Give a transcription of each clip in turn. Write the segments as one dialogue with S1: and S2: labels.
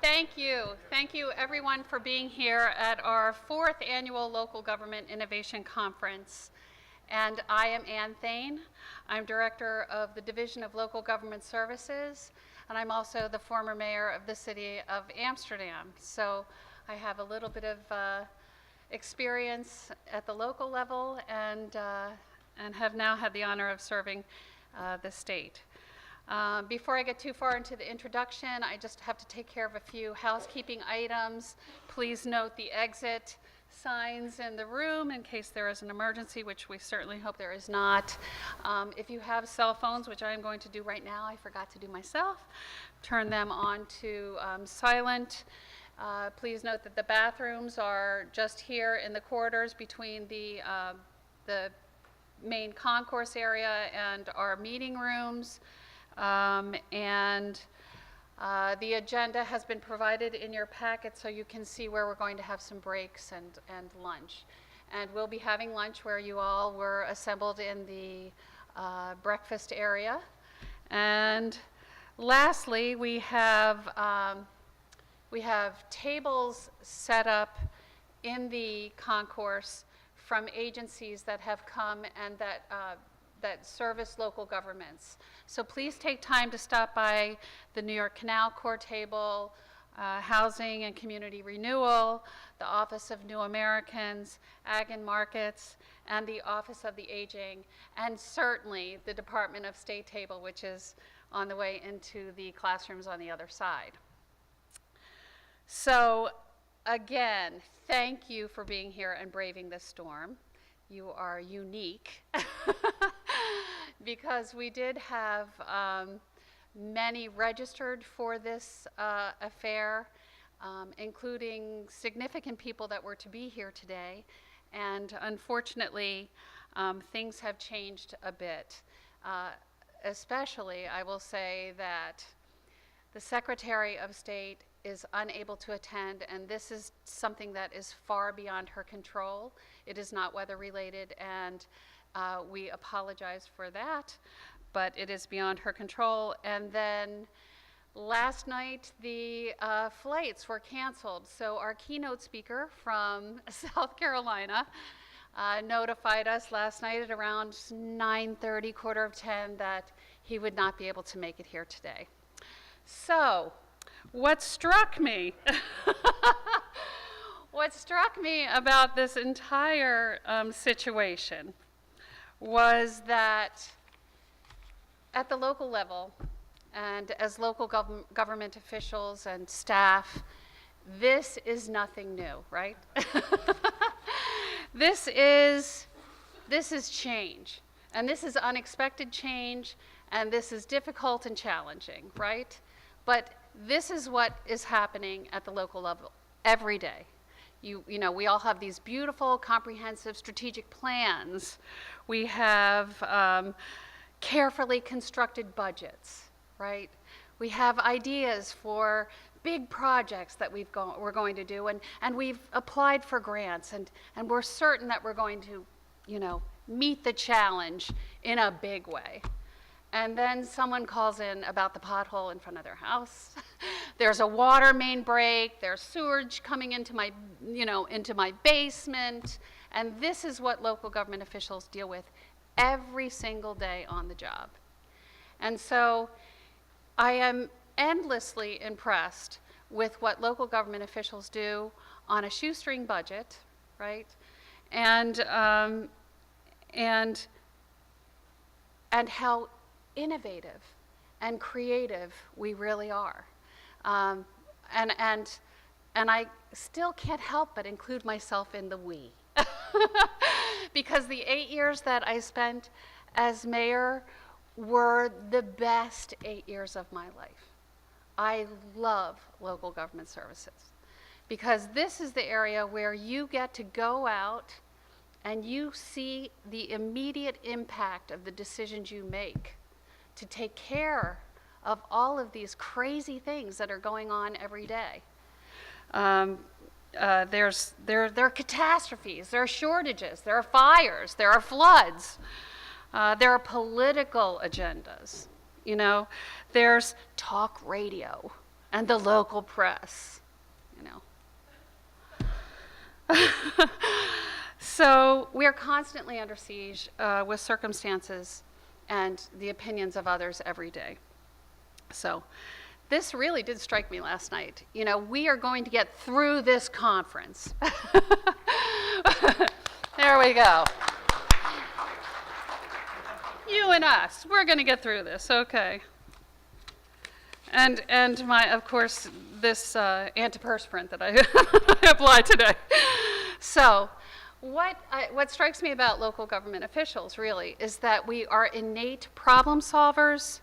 S1: Thank you. Thank you, everyone, for being here at our 4th Annual Local Government Innovation Conference. And I am Ann Thane. I'm Director of the Division of Local Government Services, and I'm also the former mayor of the city of Amsterdam. So I have a little bit of experience at the local level and have now had the honor of serving the state. Before I get too far into the introduction, I just have to take care of a few housekeeping items. Please note the exit signs in the room in case there is an emergency, which we certainly hope there is not. If you have cell phones, which I am going to do right now, I forgot to do myself, turn them on to silent. Please note that the bathrooms are just here in the corridors between the main concourse area and our meeting rooms. The agenda has been provided in your packet so you can see where we're going to have some breaks and lunch. And we'll be having lunch where you all were assembled in the breakfast area. And lastly, we have tables set up in the concourse from agencies that have come and that service local governments. So please take time to stop by the New York Canal Corps table, Housing and Community Renewal, the Office of New Americans, Ag and Markets, and the Office of the Aging, and certainly the Department of State table, which is on the way into the classrooms on the other side. So again, thank you for being here and braving this storm. You are unique. Because we did have many registered for this affair, including significant people that were to be here today. And unfortunately, things have changed a bit. Especially, I will say that the Secretary of State is unable to attend, and this is something that is far beyond her control. It is not weather related, and we apologize for that, but it is beyond her control. And then last night, the flights were canceled. So our keynote speaker from South Carolina notified us last night at around 9:30, 9:45 that he would not be able to make it here today. So what struck me about this entire situation was that at the local level and as local government officials and staff, this is nothing new, right? This is change, and this is unexpected change, and this is difficult and challenging, right? But this is what is happening at the local level every day. You know, we all have these beautiful, comprehensive strategic plans. We have carefully constructed budgets, right? We have ideas for big projects that we're going to do, and we've applied for grants, and we're certain that we're going to, meet the challenge in a big way. And then someone calls in about the pothole in front of their house. There's a water main break. There's sewage coming into my basement. And this is what local government officials deal with every single day on the job. And so I am endlessly impressed with what local government officials do on a shoestring budget, right? And how innovative and creative we really are. And I still can't help but include myself in the we. Because the 8 years that I spent as mayor were the best 8 years of my life. I love local government services because this is the area where you get to go out and you see the immediate impact of the decisions you make to take care of all of these crazy things that are going on every day. There are catastrophes, there are shortages, there are fires, there are floods, there are political agendas. There's talk radio, and the local press, you know. So we are constantly under siege with circumstances and the opinions of others every day. So this really did strike me last night. You know, we are going to get through this conference. There we go. You and us, we're going to get through this, okay. And of course, this antiperspirant that I applied today. So what strikes me about local government officials, really, is that we are innate problem solvers.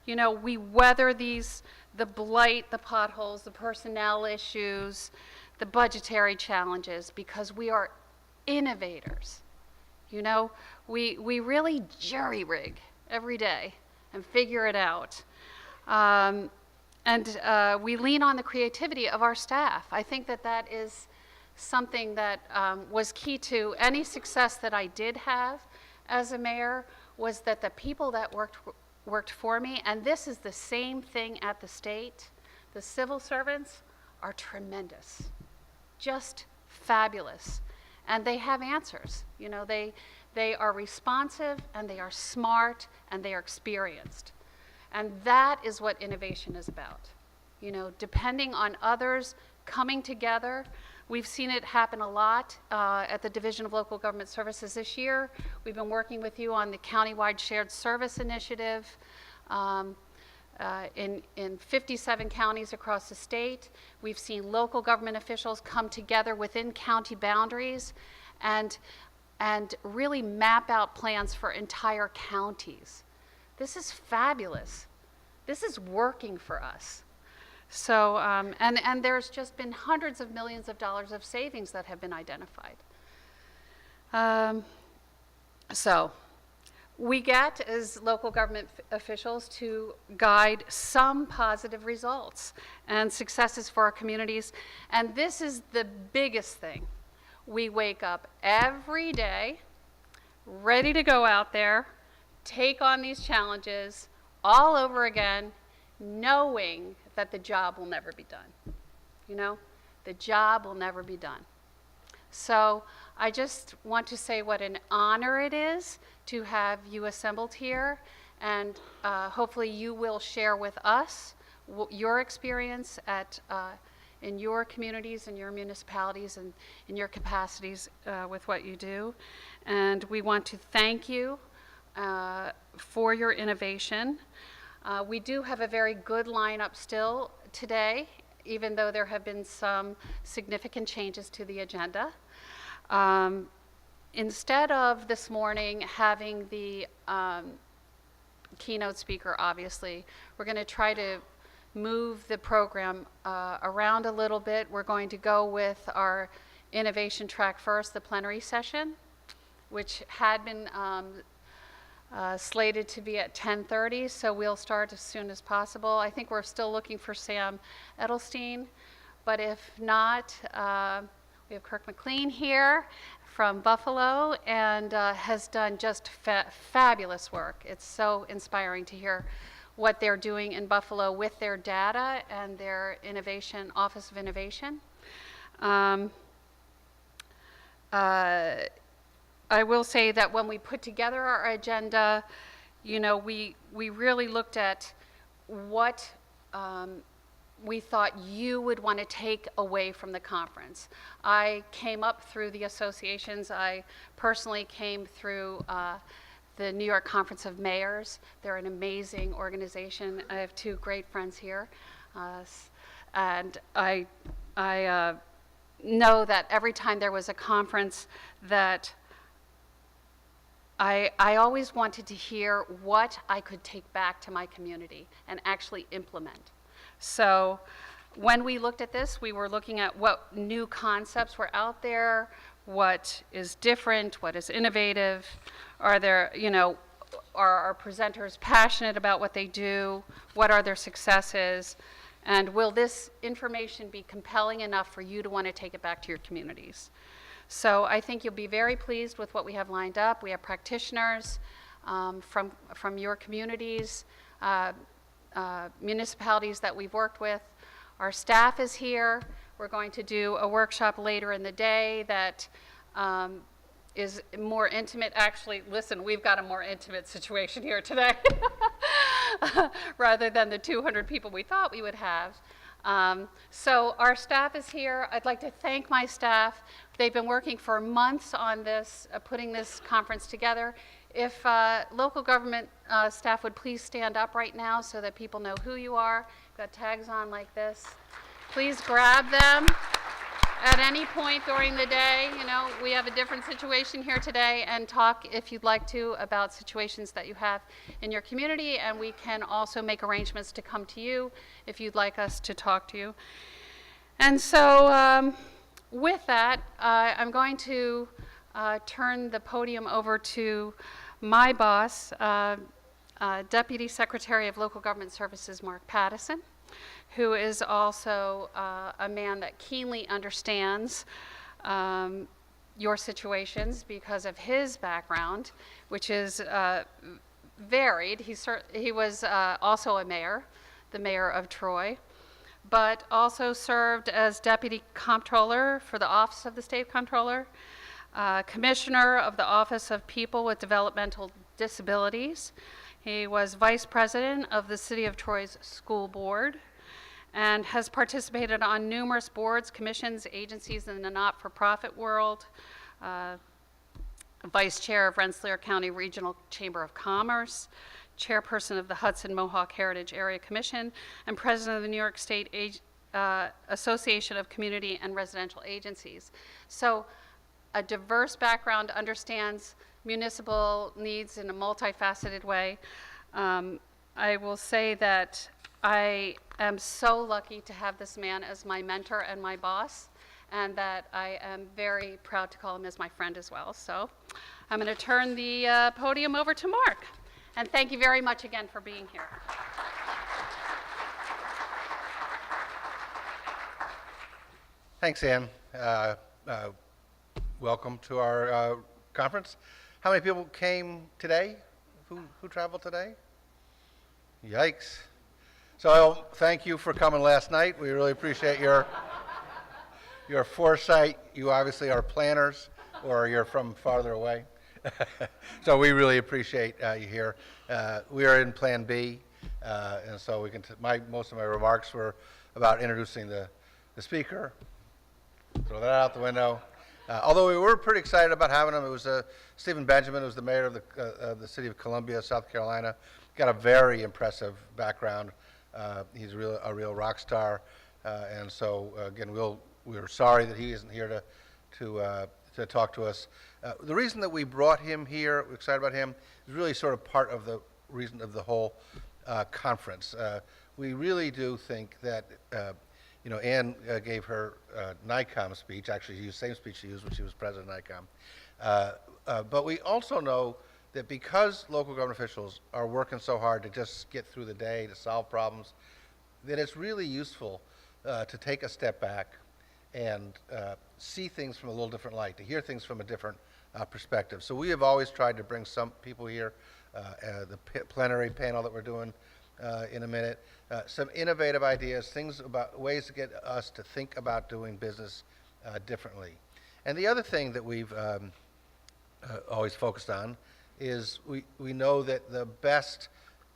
S1: You know, we weather the blight, the potholes, the personnel issues, the budgetary challenges, because we are innovators. You know, we really jury-rig every day and figure it out. We lean on the creativity of our staff. I think that is something that was key to any success that I did have as a mayor, was that the people that worked for me, and this is the same thing at the state, the civil servants are tremendous, just fabulous. And they have answers. You know, they are responsive, and they are smart, and they are experienced. And that is what innovation is about. You know, depending on others, coming together. We've seen it happen a lot at the Division of Local Government Services this year. We've been working with you on the countywide shared service initiative in 57 counties across the state. We've seen local government officials come together within county boundaries and really map out plans for entire counties. This is fabulous. This is working for us. So, and there's just been hundreds of millions of dollars of savings that have been identified. So, we get, as local government officials, to guide some positive results and successes for our communities. And this is the biggest thing. We wake up every day ready to go out there, take on these challenges all over again, knowing that the job will never be done. You know, the job will never be done. So I just want to say what an honor it is to have you assembled here, and hopefully you will share with us your experience in your communities and your municipalities and in your capacities with what you do. And we want to thank you for your innovation. We do have a very good lineup still today, even though there have been some significant changes to the agenda. Instead of this morning having the keynote speaker, obviously, we're going to try to move the program around a little bit. We're going to go with our innovation track first, the plenary session, which had been slated to be at 10:30, so we'll start as soon as possible. I think we're still looking for Sam Edelstein, but if not, we have Kirk McLean here from Buffalo, and has done just fabulous work. It's so inspiring to hear what they're doing in Buffalo with their data and their innovation, Office of Innovation. I will say that when we put together our agenda, you know, we really looked at what we thought you would want to take away from the conference. I came up through the associations. I personally came through the New York Conference of Mayors. They're an amazing organization. I have two great friends here. And I know that every time there was a conference that I always wanted to hear what I could take back to my community and actually implement. So when we looked at this, we were looking at what new concepts were out there, what is different, what is innovative, are there, you know, are our presenters passionate about what they do, what are their successes, and will this information be compelling enough for you to want to take it back to your communities? So I think you'll be very pleased with what we have lined up. We have practitioners from your communities, municipalities that we've worked with, Our staff is here. We're going to do a workshop later in the day that is more intimate. Actually, listen, we've got a more intimate situation here today rather than the 200 people we thought we would have. So our staff is here. I'd like to thank my staff. They've been working for months on this, putting this conference together. If local government staff would please stand up right now so that people know who you are. Got tags on like this. Please grab them at any point during the day. You know, we have a different situation here today, and talk, if you'd like to, about situations that you have in your community, and we can also make arrangements to come to you if you'd like us to talk to you. And so with that, I'm going to turn the podium over to my boss, Deputy Secretary of Local Government Services, Mark Pattison, who is also a man that keenly understands your situations because of his background, which is varied. He was also a mayor, the mayor of Troy, but also served as Deputy Comptroller for the Office of the State Comptroller, Commissioner of the Office of People with Developmental Disabilities. He was Vice President of the City of Troy's School Board, and has participated on numerous boards, commissions, agencies in the not-for-profit world, Vice Chair of Rensselaer County Regional Chamber of Commerce, Chairperson of the Hudson Mohawk Heritage Area Commission, and President of the New York State Association of Community and Residential Agencies. So a diverse background, understands municipal needs in a multifaceted way. I will say that I am so lucky to have this man as my mentor and my boss, and that I am very proud to call him as my friend as well. So I'm going to turn the podium over to Mark. And thank you very much again for being here.
S2: Thanks, Ann. Welcome to our conference. How many people came today? Who traveled today? Yikes. So thank you for coming last night. We really appreciate your foresight. You obviously are planners, or you're from farther away. So we really appreciate you here. We are in Plan B, and so we can. Most of my remarks were about introducing the speaker. Throw that out the window. Although we were pretty excited about having him. It was Stephen Benjamin, who was the mayor of the city of Columbia, South Carolina. Got a very impressive background. He's a real rock star, and so again, we're sorry that he isn't here to talk to us. The reason that we brought him here, we're excited about him, is really sort of part of the reason of the whole conference. We really do think that, Ann gave her NICOM speech. Actually, she used the same speech she used when she was president of NICOM. But we also know that because local government officials are working so hard to just get through the day, to solve problems, that it's really useful to take a step back and see things from a little different light, to hear things from a different perspective. So we have always tried to bring some people here, the plenary panel that we're doing in a minute, some innovative ideas, things about ways to get us to think about doing business differently. And the other thing that we've always focused on is we know that the best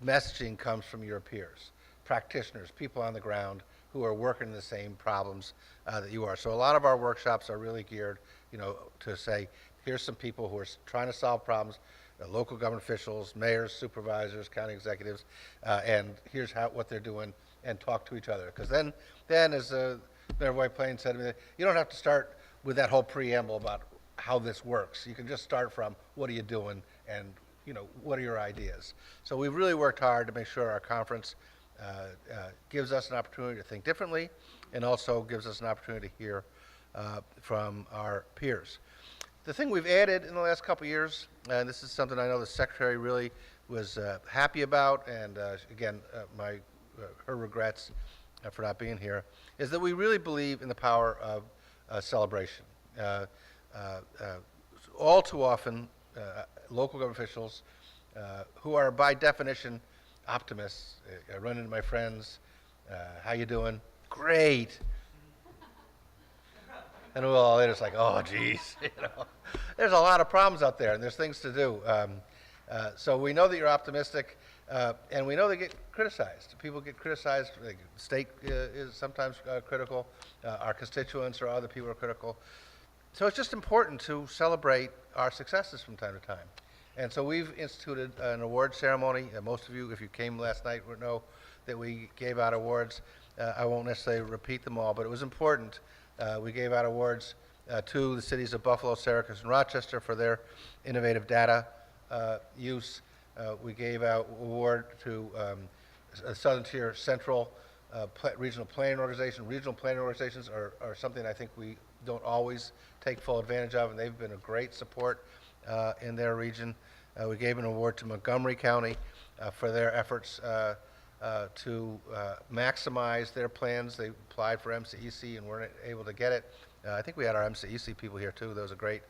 S2: messaging comes from your peers, practitioners, people on the ground who are working the same problems that you are. So a lot of our workshops are really geared, to say, here's some people who are trying to solve problems, local government officials, mayors, supervisors, county executives, and here's what they're doing, and talk to each other. Because then as Mayor White Plains said to me, you don't have to start with that whole preamble about how this works. You can just start from, what are you doing, and what are your ideas? So we've really worked hard to make sure our conference gives us an opportunity to think differently, and also gives us an opportunity to hear from our peers. The thing we've added in the last couple of years, and this is something I know the Secretary really was happy about, and again, her regrets for not being here, is that we really believe in the power of celebration. All too often, local government officials who are by definition optimists, I run into my friends, how you doing? great. And we'll all it's like, oh, geez, you know. There's a lot of problems out there, and there's things to do. So we know that you're optimistic, and we know they get criticized. People get criticized. The state is sometimes critical. Our constituents or other people are critical. So it's just important to celebrate our successes from time to time. And so we've instituted an award ceremony. Most of you, if you came last night, would know that we gave out awards. I won't necessarily repeat them all, but it was important. We gave out awards to the cities of Buffalo, Syracuse, and Rochester for their innovative data use. We gave out award to Southern Tier Central Regional Planning Organization. Regional planning organizations are something I think we don't always take full advantage of, and they've been a great support in their region. We gave an award to Montgomery County for their efforts to maximize their plans. They applied for MCEC and weren't able to get it. I think we had our MCEC people here too. That was a great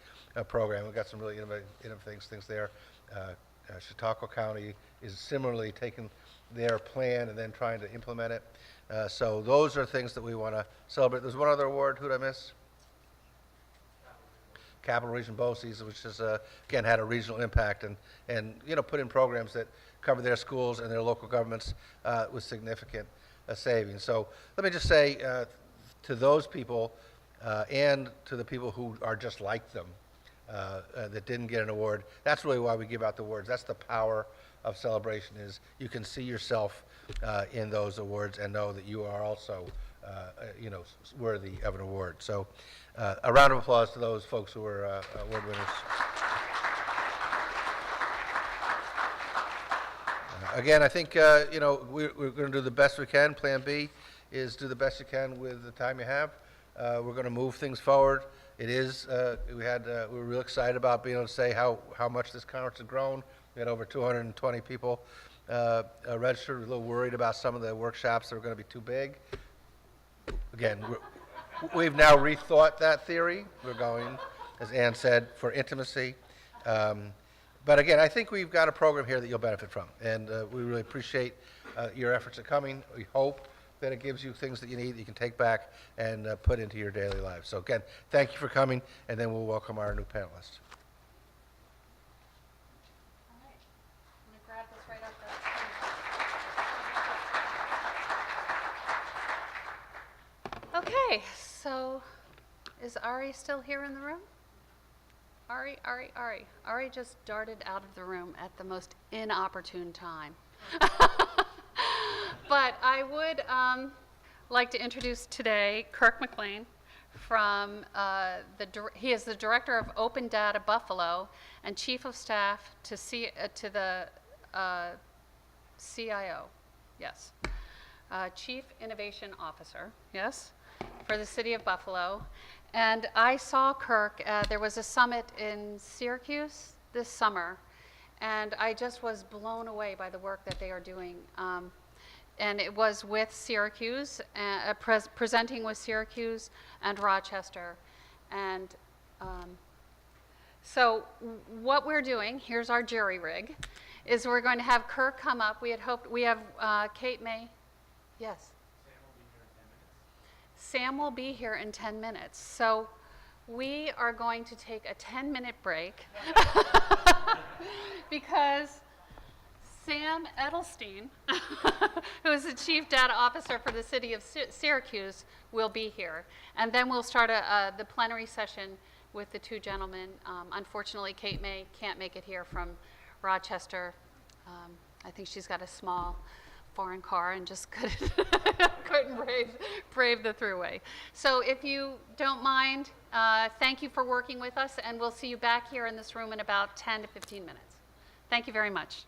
S2: program. We got some really innovative things there. Chautauqua County is similarly taking their plan and then trying to implement it. So those are things that we want to celebrate. There's one other award. Who did I miss? Capital Region BOCES, which has again had a regional impact and you know, put in programs that cover their schools and their local governments with significant savings. So let me just say to those people and to the people who are just like them that didn't get an award, that's really why we give out the awards. That's the power of celebration, is you can see yourself in those awards and know that you are also you know, worthy of an award. So a round of applause to those folks who were award winners. Again, I think you know, we're going to do the best we can. Plan B is do the best you can with the time you have. We're going to move things forward. It is we were real excited about being able to say how much this conference has grown. We had over 220 people registered. We're a little worried about some of the workshops that are going to be too big. Again, we've now rethought that theory. We're going, as Ann said, for intimacy. But again, I think we've got a program here that you'll benefit from, and we really appreciate your efforts at coming. We hope that it gives you things that you need that you can take back and put into your daily lives. So again, thank you for coming, and then we'll welcome our new panelists.
S1: All right. I'm going to grab this right up the Okay, so is Ari still here in the room? Ari. Ari just darted out of the room at the most inopportune time. But I would like to introduce today Kirk McLean from he is the Director of Open Data Buffalo and Chief of Staff to the CIO, yes, Chief Innovation Officer, yes, for the City of Buffalo. And I saw Kirk, there was a summit in Syracuse this summer, and I just was blown away by the work that they are doing. And it was with Syracuse, presenting with Syracuse and Rochester. And so what we're doing, here's our jury rig, is we're going to have Kirk come up. We had hoped, we have Kate May, yes? Sam will be here in 10 minutes. So we are going to take a 10-minute break because Sam Edelstein, who is the Chief Data Officer for the City of Syracuse, will be here. And then we'll start the plenary session with the two gentlemen. Unfortunately, Kate May can't make it here from Rochester. I think she's got a small foreign car and just couldn't brave the thruway. So if you don't mind, thank you for working with us, and we'll see you back here in this room in about 10 to 15 minutes. Thank you very much.